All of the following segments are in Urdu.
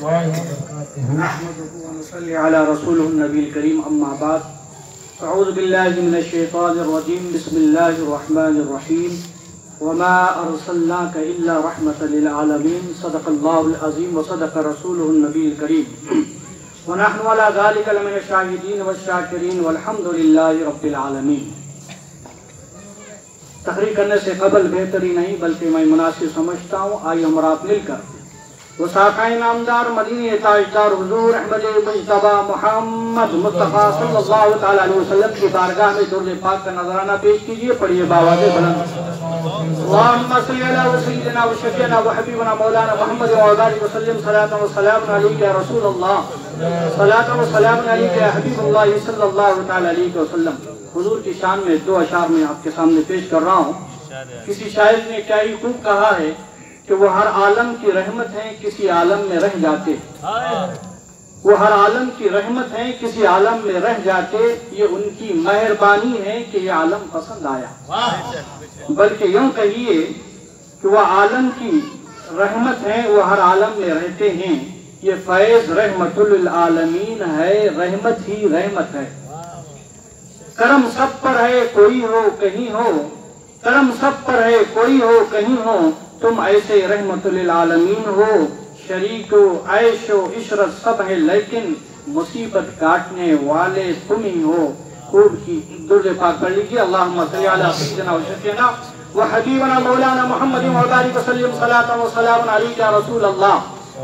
الله وبركاته. نحمده ونصلي على رسوله النبي الكريم أما بعد. أعوذ بالله من الشيطان الرجيم. بسم الله الرحمن الرحيم. وما أرسلناك إلا رحمة للعالمين. صدق الله العظيم وصدق رسوله النبي الكريم. ونحن على ذلك لمن الشاهدين والشاكرين والحمد لله رب العالمين. تقریر کرنے سے قبل بہتری نہیں بلکہ میں مناسب سمجھتا ہوں آئیے ہم آپ مل کر وساقۂ نامدار مدینی تاجدار حضور احمد مجتبی محمد مصطفیٰ صلی اللہ تعالیٰ علیہ وسلم کی بارگاہ میں درود پاک کا نذرانہ پیش کیجئے. پڑھیے باواز بلند. اللہم صلی علی سیدنا و شفیعنا و حبیبنا مولانا محمد وعلیہ وسلم. صلاۃ و سلام علیک یا رسول اللہ. صلاۃ و سلام علیک یا حبیب اللہ صلی اللہ تعالیٰ علیہ وسلم. حضور کی شان میں دو اشعار میں آپ کے سامنے پیش کر رہا ہوں. کسی شاعر نے کیا ہی خوب کہا ہے کہ وہ ہر عالم کی رحمت ہیں کسی عالم میں رہ جاتے. وہ ہر عالم کی رحمت ہیں کسی عالم میں رہ جاتے. یہ ان کی مہربانی ہے کہ یہ عالم پسند آیا. بلکہ یوں کہیے کہ وہ عالم کی رحمت ہیں وہ ہر عالم میں رہتے ہیں. یہ فیض رحمت للعالمین ہے. رحمت ہی رحمت ہے. کرم سب پر ہے کوئی ہو کہیں ہو. کرم سب پر ہے کوئی ہو کہیں ہو. تم ایسے رحمت للعالمین ہو. شریک و عیش و عشرت سب ہے لیکن مصیبت کاٹنے والے تم ہی ہو. خوب کی درود پاک پڑھ لیجیے. اللہم صلی علی سیدنا و شفیعنا و حبیبنا مولانا محمد وعلیہ وسلم. صلاۃ و سلام علیک یا رسول اللہ.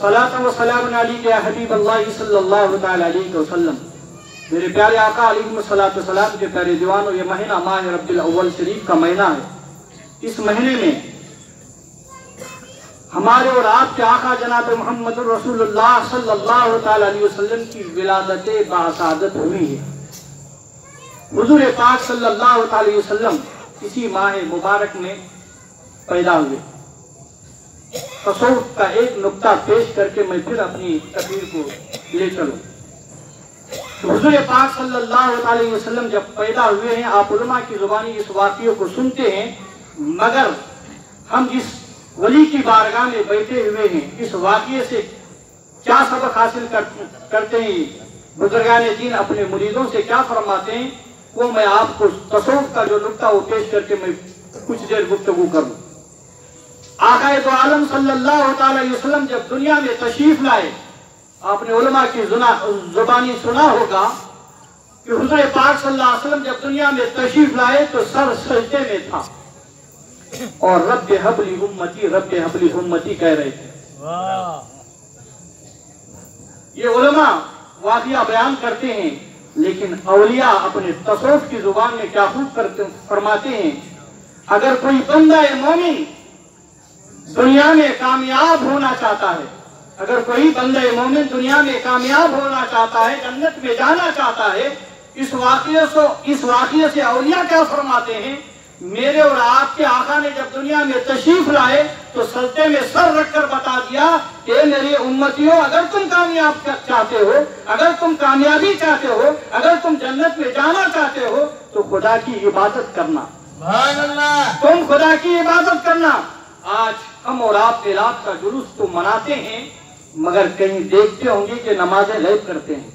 صلاۃ و سلام علیک یا حبیب اللہ صلی اللہ تعالی علیہ وسلم. میرے پیارے آقا علیہ الصلوۃ والسلام کے پیارے دیوانوں، یہ مہینہ ماہ ربیع الاول شریف کا مہینہ ہے. اس مہینے میں ہمارے اور آپ کے آقا جناب محمد رسول اللہ صلی اللہ تعالی علیہ وسلم کی ولادت باسعادت ہوئی ہے. حضور پاک صلی اللہ تعالی وسلم اسی ماہ مبارک میں پیدا ہوئے. تصوف کا ایک نقطہ پیش کر کے میں پھر اپنی تقریر کو لے چلوں. حضور پاک صلی اللہ علیہ وسلم جب پیدا ہوئے ہیں، آپ علماء کی زبانی اس واقعے کو سنتے ہیں، مگر ہم جس ولی کی بارگاہ میں بیٹھے ہوئے ہیں اس واقعے سے کیا سبق حاصل کرتے ہیں، بزرگان دین اپنے مریدوں سے کیا فرماتے ہیں، وہ میں آپ کو تصوف کا جو نقطہ وہ پیش کر کے میں کچھ دیر گفتگو کروں. آقا دو عالم صلی اللہ علیہ وسلم جب دنیا میں تشریف لائے، آپ نے علماء کی زبانی سنا ہوگا کہ حضور پاک صلی اللہ علیہ وسلم جب دنیا میں تشریف لائے تو سر سجدے میں تھا اور رب حبلی امتی رب حبلی امتی کہہ رہے تھے. یہ علماء واقعہ بیان کرتے ہیں، لیکن اولیاء اپنے تصوف کی زبان میں کیا خوب فرماتے ہیں، اگر کوئی بندہ مومن دنیا میں کامیاب ہونا چاہتا ہے، اگر کوئی بندہ مومن دنیا میں کامیاب ہونا چاہتا ہے، جنت میں جانا چاہتا ہے، اس واقعے سے اولیاء کیا فرماتے ہیں، میرے اور آپ کے آقا نے جب دنیا میں تشریف لائے تو سجدے میں سر رکھ کر بتا دیا کہ میری امتیوں، اگر تم کامیاب چاہتے ہو، اگر تم کامیابی چاہتے ہو، اگر تم جنت میں جانا چاہتے ہو تو خدا کی عبادت کرنا. تم خدا کی عبادت کرنا. آج ہم اور آپ میلاد کا جلوس تو مناتے ہیں، مگر کہیں دیکھتے ہوں گے کہ نمازیں غائب کرتے ہیں.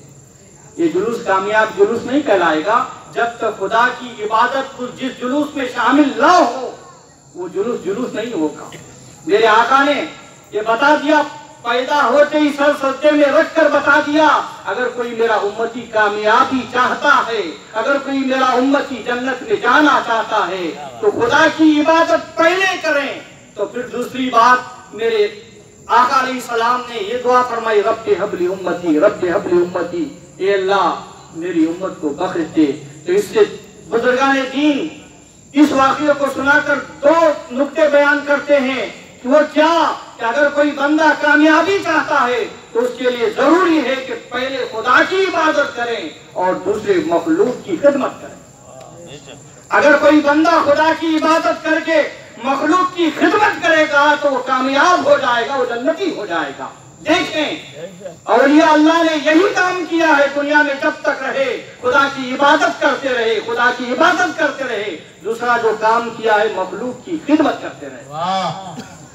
یہ جلوس کامیاب جلوس نہیں کہلائے گا جب تک خدا کی عبادت جس جلوس میں شامل نہ ہو، وہ جلوس نہیں ہوگا. میرے آقا نے یہ بتا دیا، پیدا ہوتے ہی سر سجدے میں رکھ کر بتا دیا، اگر کوئی میرا امتی کامیابی چاہتا ہے، اگر کوئی میرا امتی جنت میں جانا چاہتا ہے تو خدا کی عبادت پہلے کریں. تو پھر دوسری بات، میرے آقا علیہ السلام نے یہ دعا فرمائی، رب حبلی امتی رب حبلی امتی، اے اللہ میری امت کو بخش دے. تو اس سے بزرگان دین اس واقعے کو سنا کر دو نقطے بیان کرتے ہیں کہ وہ کیا، کہ اگر کوئی بندہ کامیابی چاہتا ہے تو اس کے لیے ضروری ہے کہ پہلے خدا کی عبادت کریں اور دوسرے مخلوق کی خدمت کریں. اگر کوئی بندہ خدا کی عبادت کر کے مخلوق کی خدمت کرے گا تو وہ کامیاب ہو جائے گا، وہ جنتی ہو جائے گا. دیکھیں اولیاء اللہ نے یہی کام کیا ہے، دنیا میں جب تک رہے خدا کی عبادت کرتے رہے، خدا کی عبادت کرتے رہے. دوسرا جو کام کیا ہے مخلوق کی خدمت کرتے رہے.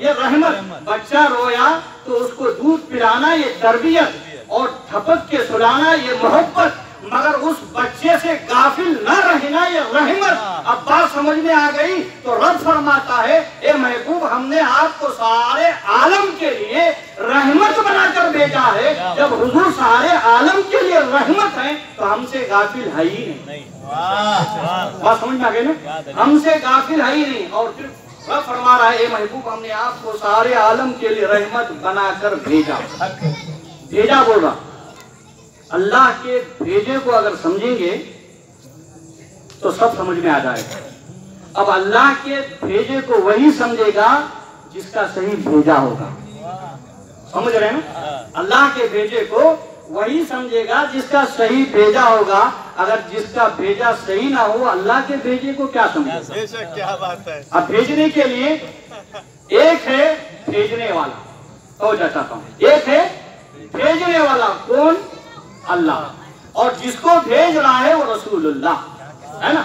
یہ رحمت. بچہ رویا تو اس کو دودھ پلانا یہ تربیت، اور تھپک کے سلانا یہ محبت، مگر اس بچے سے غافل نہ رہنا یہ رحمت. اب بات سمجھ میں آ گئی تو رب فرماتا ہے اے محبوب ہم نے آپ کو سارے عالم کے لیے رحمت بنا کر بھیجا ہے. جب حضور سارے عالم کے لیے رحمت ہیں تو ہم سے غافل ہے ہی نہیں. بات سمجھ میں آ گئی نا، ہم سے غافل ہے ہی نہیں. اور پھر رب فرما رہا ہے اے محبوب ہم نے آپ کو سارے عالم کے لیے رحمت بنا کر بھیجا. بھیجا بول رہا، اللہ کے بھیجے کو اگر سمجھیں گے تو سب سمجھ میں آ جائے گا. اب اللہ کے بھیجے کو وہی سمجھے گا جس کا صحیح بھیجا ہوگا. سمجھ رہے ہیں نا؟ اللہ کے بھیجے کو وہی سمجھے گا جس کا صحیح بھیجا ہوگا. اگر جس کا بھیجا صحیح نہ ہو اللہ کے بھیجے کو کیا سمجھے گا؟ کیا بات ہے. اب بھیجنے کے لیے ایک ہے بھیجنے والا، تو چاہتا ہوں ایک ہے بھیجنے والا. کون؟ اللہ. اور جس کو بھیج رہا ہے وہ رسول اللہ ہے نا.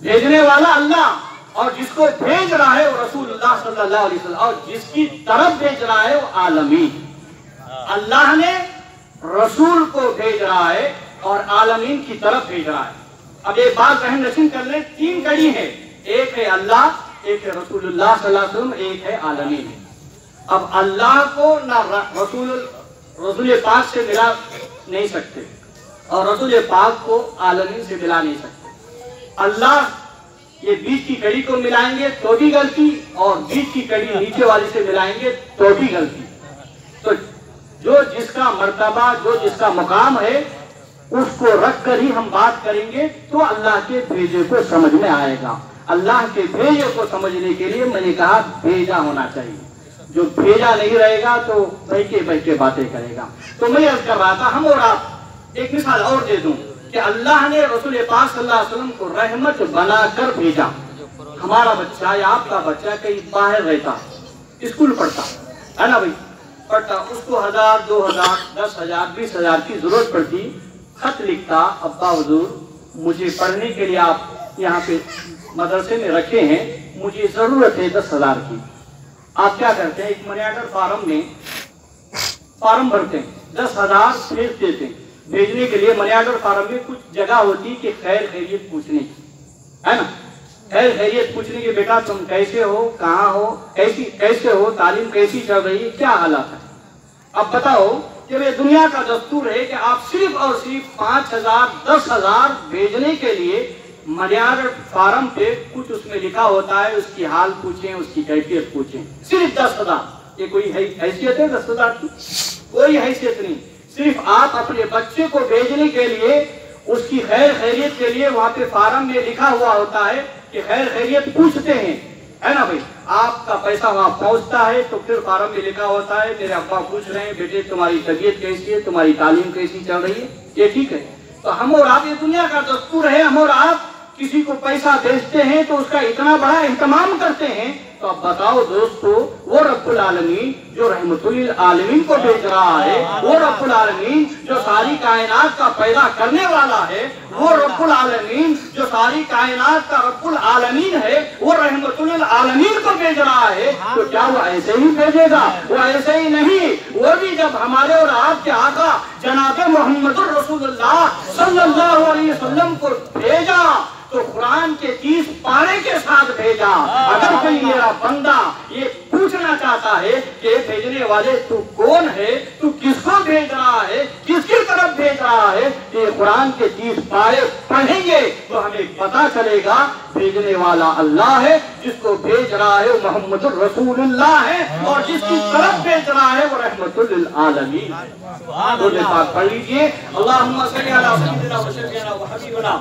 بھیجنے والا اللہ اور جس کو بھیج رہا ہے وہ رسول اللہ صلی اللہ علیہ وسلم، اور جس کی طرف بھیج رہا ہے وہ عالمین. اللہ نے رسول کو بھیج رہا ہے اور عالمین کی طرف بھیج رہا ہے. اب ایک بات ذہن نشین کر لیں، تین کڑی ہے، ایک ہے اللہ، ایک ہے رسول اللہ صلی اللہ علیہ وسلم، ایک ہے عالمین. اب اللہ کو نہ رسول پاک سے ملا نہیں سکتے اور رسول پاک کو عالمین سے ملا نہیں سکتے. اللہ یہ بیچ کی کڑی کو ملائیں گے تو بھی غلطی، اور بیچ کی کڑی نیچے والی سے ملائیں گے تو بھی غلطی. تو جو جس کا مرتبہ، جو جس کا مقام ہے اس کو رکھ کر ہی ہم بات کریں گے تو اللہ کے بھیجے کو سمجھ میں آئے گا. اللہ کے بھیجے کو سمجھنے کے لیے میں نے کہا بھیجا ہونا چاہیے. جو بھیجا نہیں رہے گا تو بہکے باتیں کرے گا. تو میں عرض کر رہا تھا، ہم اور آپ ایک مثال اور دے دوں کہ اللہ نے رسول پاک صلی اللہ علیہ وسلم کو رحمت بنا کر بھیجا. ہمارا بچہ یا آپ کا بچہ کہیں باہر رہتا، اسکول پڑھتا ہے نا بھائی، پڑھتا، اس کو 1000 2000 10,000 20,000 کی ضرورت پڑتی، خط لکھتا ابا حضور مجھے پڑھنے کے لیے آپ یہاں پہ مدرسے میں رکھے ہیں، مجھے ضرورت ہے 10,000 کی. آپ کیا کرتے ہیں؟ ایک منی آرڈر فارم میں فارم بھرتے ہیں، 10,000 بھیج دیتے ہیں. بھیجنے کے لیے منی آرڈر فارم میں کچھ جگہ ہوتی کہ خیر خیریت پوچھنے کی ہے نا. خیر خیریت پوچھنے کی، بیٹا تم کیسے ہو، کہاں ہو، کیسے ہو، تعلیم کیسی چل رہی ہے، کیا حالات ہے. اب بتاؤ کہ یہ دنیا کا دستور ہے کہ آپ صرف اور صرف 5,000 10,000 بھیجنے کے لیے منی آرڈر فارم پہ کچھ اس میں لکھا ہوتا ہے، اس کی حال پوچھیں، اس کی کیفیت پوچھیں. صرف 10,000. یہ کوئی حیثیت ہے 10,000 کی؟ کوئی حیثیت نہیں. صرف آپ اپنے بچے کو بھیجنے کے لیے اس کی خیر خیریت کے لیے وہاں پہ فارم میں لکھا ہوا ہوتا ہے کہ خیر خیریت پوچھتے ہیں ہے نا بھائی. آپ کا پیسہ وہاں پہنچتا ہے تو پھر فارم میں لکھا ہوتا ہے میرے ابا پوچھ رہے ہیں بیٹے تمہاری طبیعت کیسی ہے، تمہاری تعلیم کیسی چل رہی ہے. یہ ٹھیک ہے. تو ہم اور آپ، یہ دنیا کا دستور ہے، ہم اور آپ کسی کو پیسہ بھیجتے ہیں تو اس کا اتنا بڑا اہتمام کرتے ہیں. تو اب بتاؤ دوستو، وہ رب العالمین جو رحمت للعالمین کو بھیج رہا ہے، وہ رب العالمین جو ساری کائنات کا پیدا کرنے والا ہے، وہ رب العالمین جو ساری کائنات کا رب العالمین ہے، وہ رحمت للعالمین کو بھیج رہا ہے، تو کیا وہ ایسے ہی بھیجے گا؟ وہ ایسے ہی نہیں. وہ بھی جب ہمارے اور آپ کے آقا جناب محمد الرسول اللہ صلی اللہ علیہ وسلم کو بھیجا تو قرآن کے 30 پارے کے ساتھ بھیجا. اگر کوئی میرا بندہ یہ پوچھنا چاہتا ہے کہ بھیجنے والے تو کون ہے، تو کس کو بھیج رہا ہے، کس کی طرف بھیج رہا ہے، کہ قرآن کے 30 پارے پڑھیں گے تو ہمیں پتا چلے گا بھیجنے والا اللہ ہے، جس کو بھیج رہا ہے وہ محمد الرسول اللہ ہے، اور جس کی طرف بھیج رہا ہے وہ رحمت للعالمین. پڑھ لیجیے اللہم صلی علی سیدنا و شفیعنا و حبیبنا